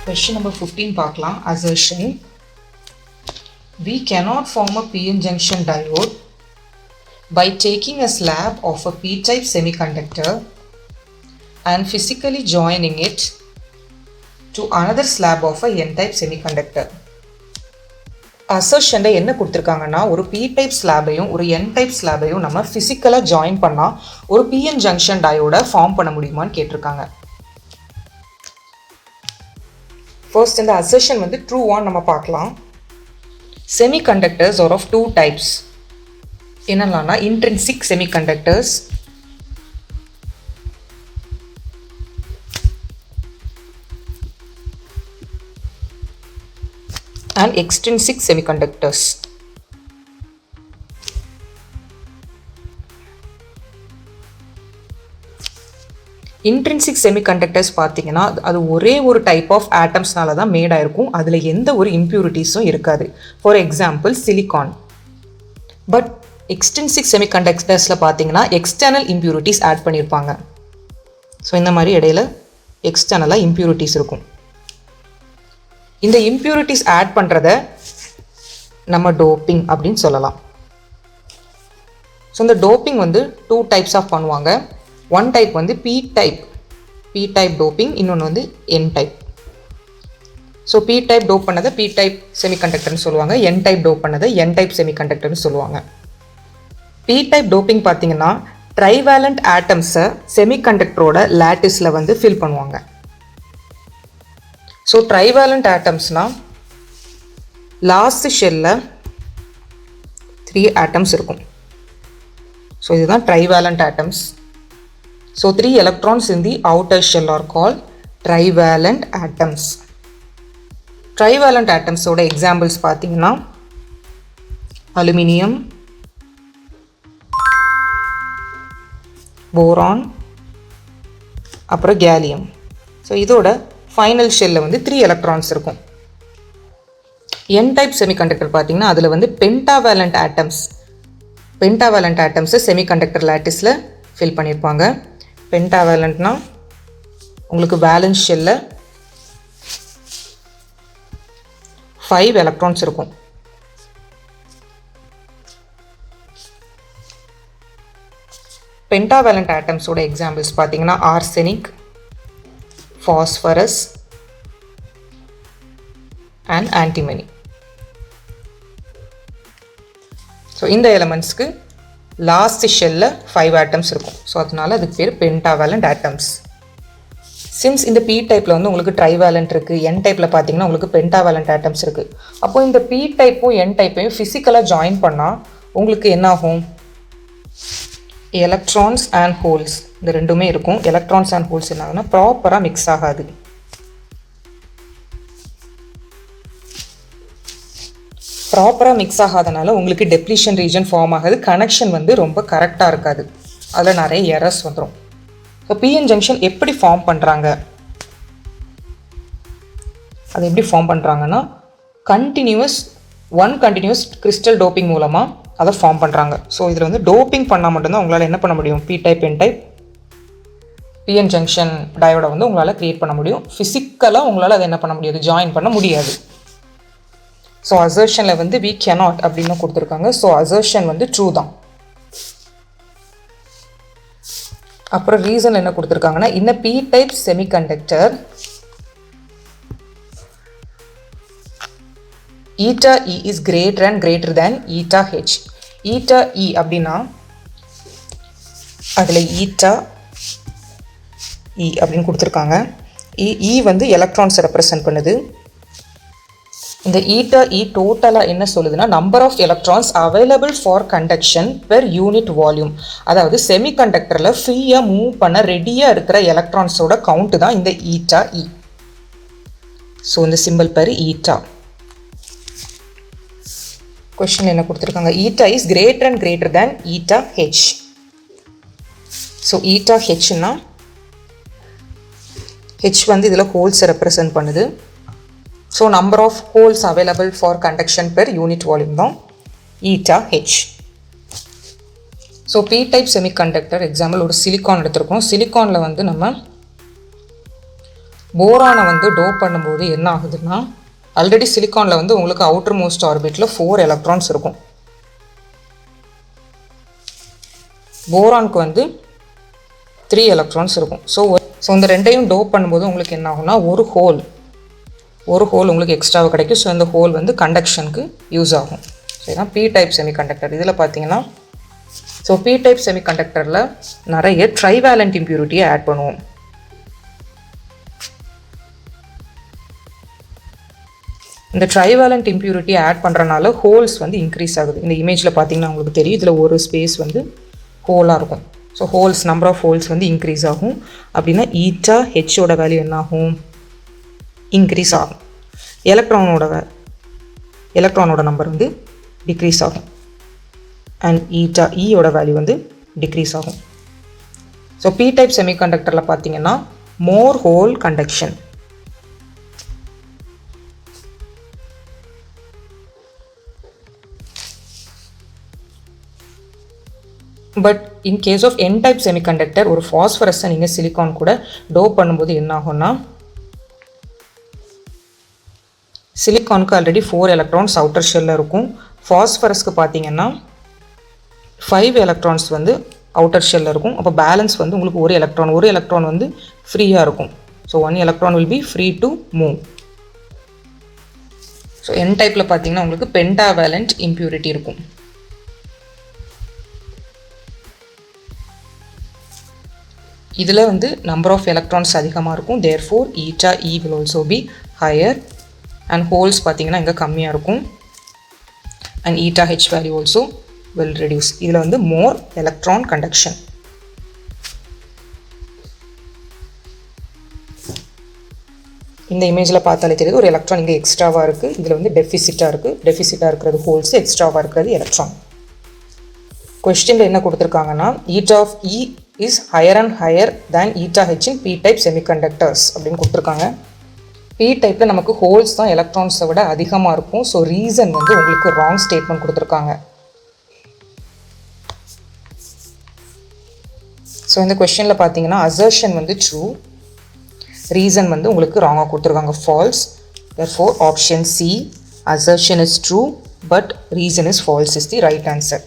Question number 15 பார்க்கலாம். Assertion. We cannot form a p-n junction diode by taking a slab of a p-type semiconductor and physically joining it to another slab of a n-type semiconductor. அசர்ஷன்ல என்ன கொடுத்துருக்காங்கன்னா, ஒரு p-type ஸ்லாபையும் ஒரு n-type ஸ்லாபையும் நம்ம ஃபிசிக்கலாக join பண்ணால் ஒரு p-n junction டயோட form பண்ண முடியுமான்னு கேட்டிருக்காங்க. ஃபர்ஸ்ட் இந்த அசர்ஷன் வந்து ட்ரூவான்னு நம்ம பார்க்கலாம். Semiconductors are of two types. என்னென்னா intrinsic semiconductors and extrinsic semiconductors. Intrinsic semiconductors பார்த்தீங்கன்னா அது ஒரே ஒரு டைப் ஆஃப் ஆட்டம்ஸ்னால தான் மேட் ஆயிருக்கும். அதில் எந்த ஒரு இம்ப்யூரிட்டிஸும் இருக்காது. For example silicon. But extrinsic செமிகண்டக்டர்ஸில் பார்த்தீங்கன்னா எக்ஸ்டர்னல் இம்ப்யூரிட்டிஸ் ஆட் பண்ணியிருப்பாங்க. ஸோ இந்த மாதிரி இடையில எக்ஸ்டர்னலாக இம்ப்யூரிட்டிஸ் இருக்கும். இந்த இம்ப்யூரிட்டிஸ் ஆட் பண்ணுறத நம்ம டோப்பிங் அப்படின்னு சொல்லலாம். ஸோ இந்த டோப்பிங் வந்து டூ டைப்ஸ் ஆஃப் பண்ணுவாங்க. ஒன் டைப் வந்து பி டைப் டோப்பிங், இன்னொன்று வந்து N type. So P type dope பண்ணதை பி டைப் செமிகண்டக்டர்னு சொல்லுவாங்க. என் டைப் டோப் பண்ணதை என் டைப் செமிகண்டக்டர்னு சொல்லுவாங்க. பி டைப் டோப்பிங் பார்த்தீங்கன்னா ட்ரைவேலண்ட் ஆட்டம்ஸை செமிகண்டக்டரோட லேட்டிஸில் வந்து ஃபில் பண்ணுவாங்க. ஸோ ட்ரைவேலண்ட் ஆட்டம்ஸ்னால் லாஸ்ட் ஷெல்லில் 3 ஆட்டம்ஸ் இருக்கும். ஸோ இதுதான் trivalent atoms. So 3 electrons in the outer shell are called trivalent atoms. Trivalent atomஸோட எக்ஸாம்பிள்ஸ் பார்த்தீங்கன்னா அலுமினியம், போரான், அப்புறம் கேலியம். ஸோ இதோட ஃபைனல் ஷெல்லில் வந்து 3 electrons இருக்கும். என் டைப் செமிகண்டக்டர் பார்த்தீங்கன்னா அதில் வந்து பென்டாவேலண்ட் ஆட்டம்ஸை செமிகண்டக்டர் லேட்டிஸில் ஃபில் பண்ணியிருப்பாங்க. பென்டாவேலண்ட்னா உங்களுக்கு வேலன்ஸ் ஷெல்லில் 5 electrons இருக்கும். பென்டாவேலண்ட் ஆட்டம்ஸோட எக்ஸாம்பிள்ஸ் பார்த்தீங்கன்னா arsenic, phosphorus and antimony. So இந்த எலமெண்ட்ஸ்க்கு லாஸ்ட் ஷெல்லில் 5 ஆட்டம்ஸ் இருக்கும். ஸோ அதனால அதுக்கு பேர் பென்டாவேலண்ட் ஆட்டம்ஸ். சின்ஸ் இந்த பி டைப்பில் வந்து உங்களுக்கு ட்ரைவேலண்ட் இருக்குது, என் டைப்பில் பார்த்தீங்கன்னா உங்களுக்கு பென்டாவேலண்ட் ஆட்டம்ஸ் இருக்குது. அப்போ இந்த பி டைப்பும் என் டைப்பையும் ஃபிசிக்கலாக ஜாயின் பண்ணால் உங்களுக்கு என்ன ஆகும்? எலக்ட்ரான்ஸ் அண்ட் ஹோல்ஸ் இந்த ரெண்டுமே இருக்கும். எலக்ட்ரான்ஸ் அண்ட் ஹோல்ஸ் என்ன ஆகுதுன்னா ப்ராப்பராக மிக்ஸ் ஆகாது. ப்ராப்பராக மிக்ஸ் ஆகாதனால உங்களுக்கு டெப்ளீஷன் ரீஜன் ஃபார்ம் ஆகுது. கனெக்ஷன் வந்து ரொம்ப கரெக்டாக இருக்காது. அதில் நிறைய எரர்ஸ் வந்துடும். இப்போ பிஎன் ஜங்ஷன் எப்படி ஃபார்ம் பண்ணுறாங்க? அது எப்படி ஃபார்ம் பண்ணுறாங்கன்னா கண்டினியூஸ் கிறிஸ்டல் டோப்பிங் மூலமாக அதை ஃபார்ம் பண்ணுறாங்க. ஸோ இதில் வந்து டோப்பிங் பண்ணால் மட்டும்தான் உங்களால் என்ன பண்ண முடியும்? P type N type PN junction diode வந்து உங்களால் க்ரியேட் பண்ண முடியும். ஃபிசிக்கலாக உங்களால் அதை என்ன பண்ண முடியாது? ஜாயின் பண்ண முடியாது. ஸோ அசர்ஷனில் வந்து we cannot அப்படின்னு கொடுத்துருக்காங்க. ஸோ அசர்ஷன் வந்து ட்ரூ தான். அப்புறம் ரீசன் என்ன கொடுத்துருக்காங்கன்னா இந்த P type semiconductor eta E is greater than eta H. eta E அப்படின்னா அதில் eta E அப்படின்னு கொடுத்துருக்காங்க. E வந்து எலக்ட்ரான்ஸை ரெப்ரசன்ட் பண்ணுது. இந்த eta E டோட்டலாக என்ன சொல்லுதுன்னா number of electrons available for conduction per unit volume. அதாவது செமிகண்டக்டரில் ஃப்ரீயாக மூவ் பண்ண ரெடியாக இருக்கிற எலக்ட்ரான்ஸோட கவுண்ட்டு தான் இந்த eta E. ஸோ இந்த சிம்பிள் பேர் eta. கொஸ்டின் என்ன கொடுத்துருக்காங்க? eta is greater than eta H. So eta Hனா H வந்து இதில் ஹோல்ஸை ரெப்ரசன்ட் பண்ணுது. So number of holes available for conduction per unit volume தான் eta H. So P type semiconductor example ஒரு சிலிக்கான் எடுத்திருக்கோம். சிலிக்கானில் வந்து நம்ம போரானை வந்து டோப் பண்ணும்போது என்ன ஆகுதுன்னா, ஆல்ரெடி சிலிக்கானில் வந்து உங்களுக்கு அவுட்டர் மோஸ்ட் ஆர்பிட்டில் 4 எலக்ட்ரான்ஸ் இருக்கும். போரானுக்கு வந்து 3 எலக்ட்ரான்ஸ் இருக்கும். ஸோ இந்த ரெண்டையும் டோப் பண்ணும்போது உங்களுக்கு என்ன ஆகும்னா ஒரு ஹோல் உங்களுக்கு எக்ஸ்ட்ராவாக கிடைக்கும். ஸோ இந்த ஹோல் வந்து கண்டக்ஷனுக்கு யூஸ் ஆகும். ஸோ இதுதான் பி டைப் செமிகண்டக்டர். இதில் பார்த்தீங்கன்னா ஸோ பி டைப் செமிகண்டக்டரில் நிறைய ட்ரைவேலண்ட் இம்ப்யூரிட்டியை ஆட் பண்ணுவோம். இந்த ட்ரைவேலண்ட் இம்ப்யூரிட்டியை ஆட் பண்ணுறனால ஹோல்ஸ் வந்து இன்க்ரீஸ் ஆகுது. இந்த இமேஜில் பார்த்தீங்கன்னா உங்களுக்கு தெரியும், இதில் ஒரு ஸ்பேஸ் வந்து ஹோலாக இருக்கும். So holes number of holes வந்து இன்க்ரீஸ் ஆகும். அப்படின்னா ஈட்டா ஹெச்சோட வேல்யூ என்ன ஆகும்? இன்க்ரீஸ் ஆகும். எலக்ட்ரானோட நம்பர் வந்து டிக்ரீஸ் ஆகும். அண்ட் ஈட்டா ஈயோட வேல்யூ வந்து டிக்ரீஸ் ஆகும். ஸோ பி டைப் செமிகண்டக்டரில் பார்த்தீங்கன்னா more hole conduction. But in case of N type semiconductor ஒரு ஃபாஸ்பரஸை நீங்கள் சிலிக்கான் கூட டோப் பண்ணும்போது என்ன ஆகும்னா, சிலிக்கானுக்கு ஆல்ரெடி 4 எலக்ட்ரான்ஸ் அவுட்டர் ஷெல்லில் இருக்கும். ஃபாஸ்பரஸ்க்கு பார்த்தீங்கன்னா 5 எலக்ட்ரான்ஸ் வந்து அவுட்டர் ஷெல்லில் இருக்கும். அப்போ பேலன்ஸ் வந்து உங்களுக்கு ஒரு எலக்ட்ரான் வந்து ஃப்ரீயாக இருக்கும். So 1 electron will be free to move. So N டைப்பில் பார்த்தீங்கன்னா உங்களுக்கு பென்டாவேலண்ட் இம்ப்யூரிட்டி இருக்கும். இதில் வந்து நம்பர் ஆஃப் எலக்ட்ரான்ஸ் அதிகமாக இருக்கும். Therefore eta he will also be higher. And holes பார்த்தீங்கன்னா இங்கே கம்மியாக இருக்கும். And eta H value also will reduce. இதில் வந்து மோர் எலக்ட்ரான் கண்டக்ஷன். இந்த இமேஜில் பார்த்தாலே தெரியுது, ஒரு எலக்ட்ரான் இங்கே எக்ஸ்ட்ராவாக இருக்குது. இதில் வந்து டெஃபிசிட்டாக இருக்கிறது ஹோல்ஸ், எக்ஸ்ட்ராவாக இருக்கிறது எலக்ட்ரான். கொஸ்டினில் என்ன கொடுத்துருக்காங்கன்னா, eta of E is higher and higher than eta H in P type semiconductors அப்படின்னு கொடுத்துருக்காங்க. பி டைப்பில் நமக்கு ஹோல்ஸ் தான் எலக்ட்ரான்ஸை விட அதிகமாக இருக்கும். ஸோ ரீசன் வந்து உங்களுக்கு ராங் ஸ்டேட்மெண்ட் கொடுத்துருக்காங்க. ஸோ இந்த கொஸ்டினில் பார்த்தீங்கன்னா அசர்ஷன் வந்து ட்ரூ, ரீசன் வந்து உங்களுக்கு ராங்காக கொடுத்துருக்காங்க, false. therefore option C, assertion is true but reason is false is the right answer.